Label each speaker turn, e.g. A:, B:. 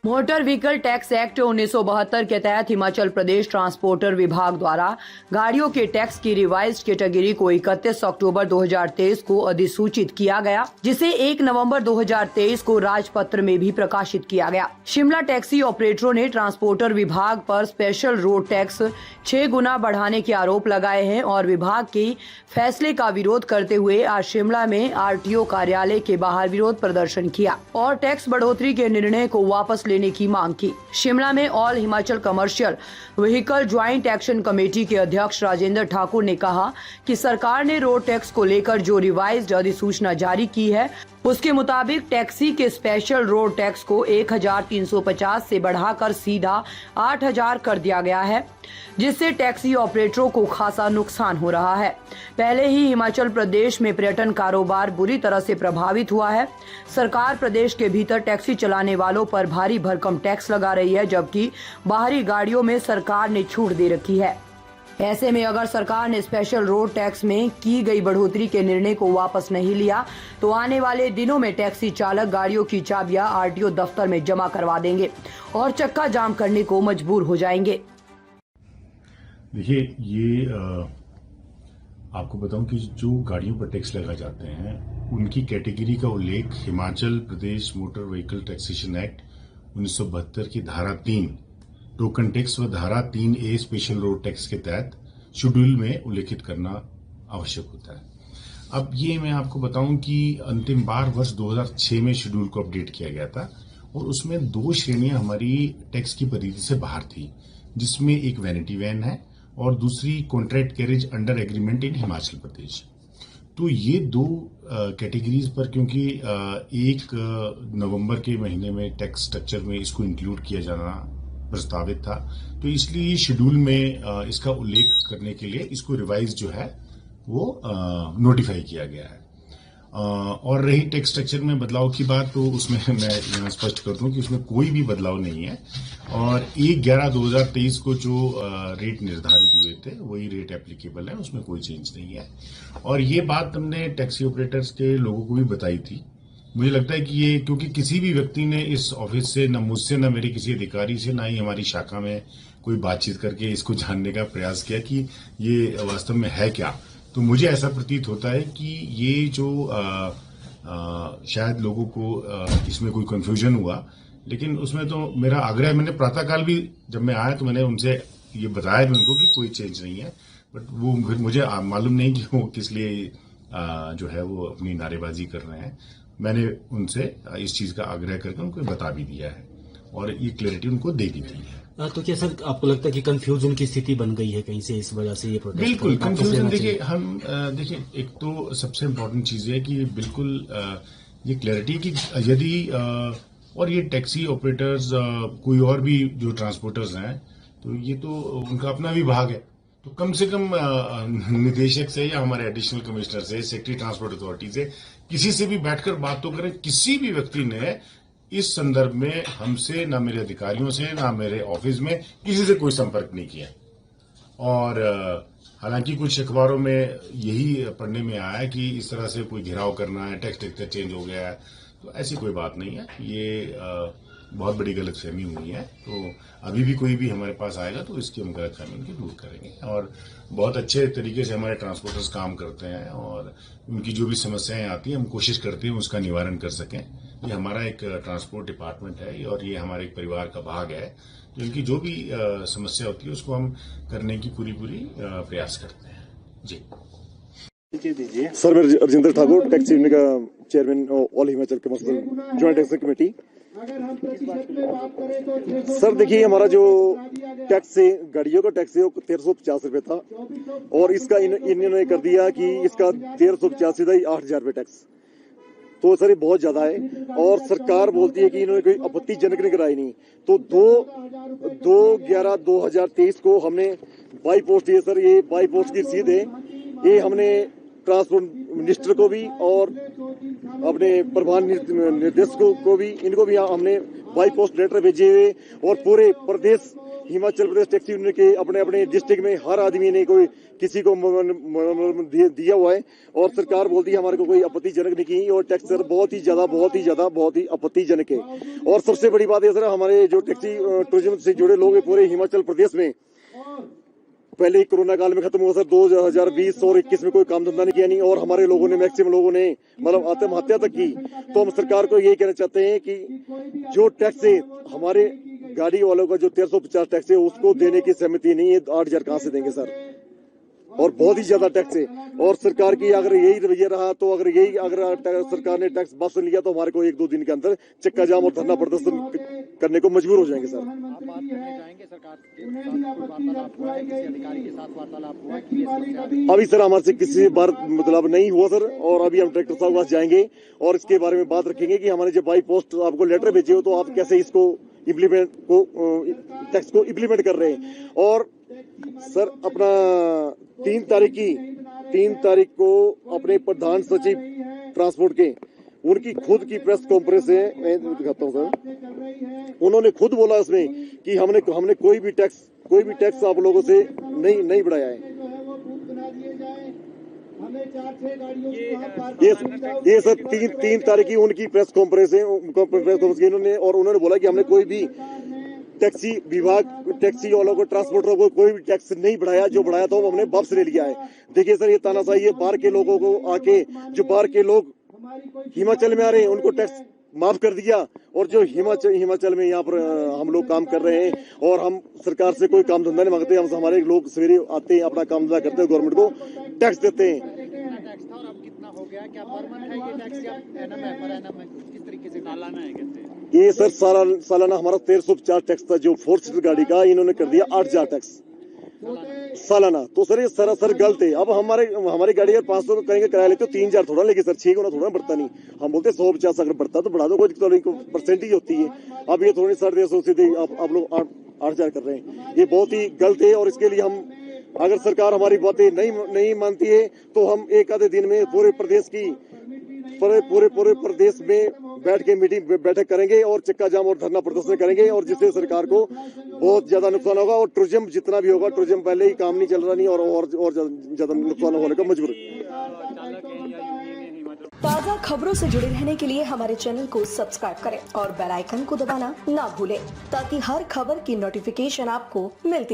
A: Motor vehicle tax act 1972 के तहत Himachal Pradesh transporter विभाग द्वारा गाड़ियों के टैक्स की रिवाइज्ड कैटेगरी को 31 अक्टूबर 2023 को अधिसूचित किया गया, जिसे 1 नवंबर 2023 को राजपत्र में भी प्रकाशित किया गया। शिमला टैक्सी ऑपरेटरों ने ट्रांसपोर्टर विभाग पर स्पेशल रोड टैक्स 6 गुना बढ़ाने के आरोप लगाए हैं और विभाग के फैसले का विरोध करते हुए आज शिमला में आरटीओ कार्यालय के बाहर विरोध प्रदर्शन किया और टैक्स बढ़ोतरी के निर्णय को वापस लेने की मांग की। शिमला में all Himachal commercial vehicle joint action committee के अध्यक्ष राजेंद्र ठाकुर ने कहा कि सरकार ने रोड टैक्स को लेकर जो रिवाइज्ड अधिसूचना जारी की है, उसके मुताबिक टैक्सी के स्पेशल रोड टैक्स को 1350 से बढ़ाकर सीधा 8000 कर दिया गया है, जिससे टैक्सी ऑपरेटरों को खासा नुकसान हो रहा है। पहले ही हिमाचल प्रदेश में पर्यटन कारोबार बुरी तरह से प्रभावित हुआ है। सरकार प्रदेश के भीतर टैक्सी चलाने वालों पर भारी भरकम टैक्स लगा रही है, जबकि बाहरी गाड़ियों में सरकार ने छूट दे रखी है। ऐसे में अगर सरकार ने स्पेशल रोड टैक्स में की गई बढ़ोतरी के निर्णय को वापस नहीं लिया तो आने वाले दिनों में टैक्सी चालक गाड़ियों की चाबियां आरटीओ दफ्तर में जमा करवा देंगे और चक्का जाम करने को मजबूर हो जाएंगे।
B: देखिए, ये आपको बताऊं कि जो गाड़ियों पर टैक्स लगा जाते हैं उनकी कैटेगरी का उल्लेख Himachal Pradesh motor vehicle taxation act 1972 की धारा 3 टोकन टैक्स व धारा 3A स्पेशल रोड टैक्स के तहत शेड्यूल में उल्लेखित करना आवश्यक होता है। अब ये मैं आपको बताऊं कि अंतिम बार वर्ष 2006 में शेड्यूल को अपडेट किया गया था और उसमें 2 श्रेणियां हमारी टैक्स की परिधि से बाहर थी, जिसमें एक वैनिटी वैन है और दूसरी contract carriage under agreement in Himachal Pradesh. तो ये 2 कैटेगरीज पर क्योंकि 1 नवंबर के महीने में टैक्स स्ट्रक्चर में इसको इंक्लूड किया जाना प्रस्तावित था, तो इसलिए शेड्यूल में इसका उल्लेख करने के लिए इसको रिवाइज जो है वो नोटिफाई किया गया है। और रही टैक्स स्ट्रक्चर में बदलाव की बात, तो उसमें मैं यहाँ स्पष्ट कर दूं कि उसमें कोई भी बदलाव नहीं है और 1/11/2023 को जो रेट निर्धारित हुए थे वही रेट एप्लीकेबल है, उसमें कोई चेंज नहीं है। और ये बात हमने टैक्सी ऑपरेटर्स के लोगों को भी बताई थी। मुझे लगता है कि ये क्योंकि किसी भी व्यक्ति ने इस ऑफिस से, न मुझसे न मेरे किसी अधिकारी से, ना ही हमारी शाखा में कोई बातचीत करके इसको जानने का प्रयास किया कि ये वास्तव में है क्या, तो मुझे ऐसा प्रतीत होता है कि ये जो शायद लोगों को इसमें कोई कंफ्यूजन हुआ, लेकिन उसमें तो मेरा आग्रह, मैंने प्रातःकाल भी जब मैं आया तो मैंने उनसे ये बताया भी उनको कि कोई चेंज नहीं है, बट वो फिर मुझे मालूम नहीं कि वो किस लिए जो है वो अपनी नारेबाजी कर रहे हैं। मैंने उनसे इस चीज का आग्रह करके उनको बता भी दिया है और ये क्लैरिटी उनको दे दी गई है।
C: तो क्या सर आपको लगता है कि कंफ्यूजन की स्थिति बन गई है कहीं से, इस वजह से ये प्रोटेस्ट?
B: बिल्कुल कंफ्यूजन। देखिए, हम देखिए, एक तो सबसे इम्पोर्टेंट चीज है कि बिल्कुल ये क्लैरिटी कि यदि और ये टैक्सी ऑपरेटर्स कोई और भी जो ट्रांसपोर्टर्स हैं, तो ये तो उनका अपना विभाग है, तो कम से कम निदेशक से या हमारे एडिशनल कमिश्नर से, सेक्रेटरी ट्रांसपोर्ट अथॉरिटी से, किसी से भी बैठकर बात तो करें। किसी भी व्यक्ति ने इस संदर्भ में हमसे, ना मेरे अधिकारियों से, ना मेरे ऑफिस में किसी से कोई संपर्क नहीं किया। और हालांकि कुछ अखबारों में यही पढ़ने में आया कि इस तरह से कोई घेराव करना है, टैक्स स्ट्रक्चर चेंज हो गया है, तो ऐसी कोई बात नहीं है। ये बहुत बड़ी गलतफहमी हुई है। तो अभी भी कोई भी हमारे पास आएगा तो इसकी हम गलतफहमी उनकी दूर करेंगे और बहुत अच्छे तरीके से हमारे ट्रांसपोर्टर्स काम करते हैं और उनकी जो भी समस्याएं आती हैं हम कोशिश करते हैं उसका निवारण कर सकें। ये हमारा एक ट्रांसपोर्ट डिपार्टमेंट है और ये हमारे एक परिवार का भाग है, तो इनकी जो भी समस्या होती है उसको हम करने की पूरी प्रयास करते हैं। जी
D: सर, मैं राजेंद्र ठाकुर, टैक्सी यूनियन का chairman, all Himachal commercial joint action committee. Sir देखिए, हमारा जो टैक्स है, गाड़ियों का टैक्स है, वो 1350 रुपए था और इसका इन्होंने कर दिया कि इसका 1350 सीधा ही 8000 रुपए टैक्स। तो सर ये बहुत ज्यादा है और सरकार बोलती है कि इन्होंने कोई आपत्तिजनक निगरानी नहीं। तो 2/11/2023 को हमने बाई पोस्ट, ये सर ये बाई पोस्ट की रसीद है, ये हमने ट्रांसपोर्ट मिनिस्टर को भी और अपने प्रधान निर्देशकों को भी, इनको भी हमने बाई पोस्ट लेटर भेजे हुए और पूरे प्रदेश हिमाचल प्रदेश टैक्सी यूनियन के अपने अपने डिस्ट्रिक्ट में हर आदमी ने कोई किसी को दिया हुआ है और सरकार बोलती है हमारे को कोई आपत्तिजनक नहीं की और टैक्स सर बहुत ही आपत्तिजनक है। और सबसे बड़ी बात है सर हमारे जो टैक्सी टूरिज्म से जुड़े लोग हैं पूरे हिमाचल प्रदेश में पहले ही कोरोना काल में खत्म हुआ सर 2020 और 21 में कोई काम धंधा नहीं किया नहीं और हमारे लोगों ने मैक्सिमम लोगों ने मतलब आत्महत्या तक की। तो हम सरकार को यही कहना चाहते हैं कि जो टैक्स है हमारे गाड़ी वालों का जो 1350 टैक्स है उसको देने की सहमति नहीं है। 8,000 कहां से देंगे सर और बहुत ही ज्यादा टैक्स है। और सरकार की अगर यही रवैया रहा तो अगर सरकार ने टैक्स वापस लिया तो हमारे को 1-2 दिन के अंदर चक्का जाम और धरना प्रदर्शन करने को मजबूर हो जाएंगे सर।
E: आप बात करने जाएंगे सरकार के साथ वार्तालाप हुआ है, किसी अधिकारी के साथ वार्तालाप हुआ है कि ये समस्या
D: अभी सर हमारे से किसी बार मतलब नहीं हुआ सर और अभी हम ट्रैक्टर साहब के पास जाएंगे और इसके बारे में बात रखेंगे कि हमारे जो बाई पोस्ट आपको लेटर भेजे हो तो आप कैसे इसको टैक्स को इम्प्लीमेंट कर रहे हैं। और सर अपना 3 तारीख को अपने प्रधान सचिव ट्रांसपोर्ट के उनकी खुद की प्रेस कॉन्फ्रेंस है, मैं दिखाता हूँ सर। उन्होंने खुद बोला उसमें कि हमने कोई भी टैक्स आप लोगों से नहीं बढ़ाया है। ये सर 3 तारीख की उनकी प्रेस कॉन्फ्रेंस है उन्होंने बोला कि हमने कोई भी टैक्सी विभाग टैक्सी वालों को ट्रांसपोर्टरों को कोई भी टैक्स नहीं बढ़ाया, जो बढ़ाया था वो हमने वापस ले लिया है। देखिए सर ये तानाशाही है, बाहर के लोगों को आके जो बाहर के लोग हिमाचल में आ रहे हैं उनको टैक्स माफ कर दिया और जो हिमाचल में यहाँ पर हम लोग काम कर रहे हैं और हम सरकार से कोई काम धंधा नहीं मांगते, हम हमारे लोग सवेरे आते हैं अपना काम धंधा करते हैं, गवर्नमेंट को टैक्स देते हैं।
E: टैक्स था और अब कितना हो गया, क्या पर मंथ है ये टैक्स या एनम है, पर एनम है, किस तरीके से सालाना है कैसे?
D: ये सर सालाना हमारा 1350 टैक्स था जो 4 सीटर गाड़ी का, इन्होंने कर दिया 8,000 टैक्स सालाना। तो सर ये सरासर गलत है। अब हमारी गाड़ी अगर 500 करेंगे किराया लेते तो 3,000 थोड़ा लेंगे सर, 6 गुना थोड़ा बढ़ता नहीं। हम बोलते 150 अगर बढ़ता तो बढ़ा दो, कोई दिक्कत नहीं, परसेंटेज होती है। अब ये थोड़ी 150 सीधे आप लोग 8,000 कर रहे हैं, ये बहुत ही गलत है। और इसके लिए हम अगर सरकार हमारी बातें नहीं मानती है तो हम एक आधे दिन में पूरे प्रदेश में बैठ के बैठक करेंगे और चक्का जाम और धरना प्रदर्शन करेंगे और जिससे सरकार को बहुत ज्यादा नुकसान होगा। और टूरिज्म जितना भी होगा, टूरिज्म पहले ही काम नहीं चल रहा नहीं और ज्यादा नुकसान होने का मजबूर।
F: ताज़ा खबरों से जुड़े रहने के लिए हमारे चैनल को सब्सक्राइब करें और बेल आइकन को दबाना ना भूलें ताकि हर खबर की नोटिफिकेशन आपको मिलती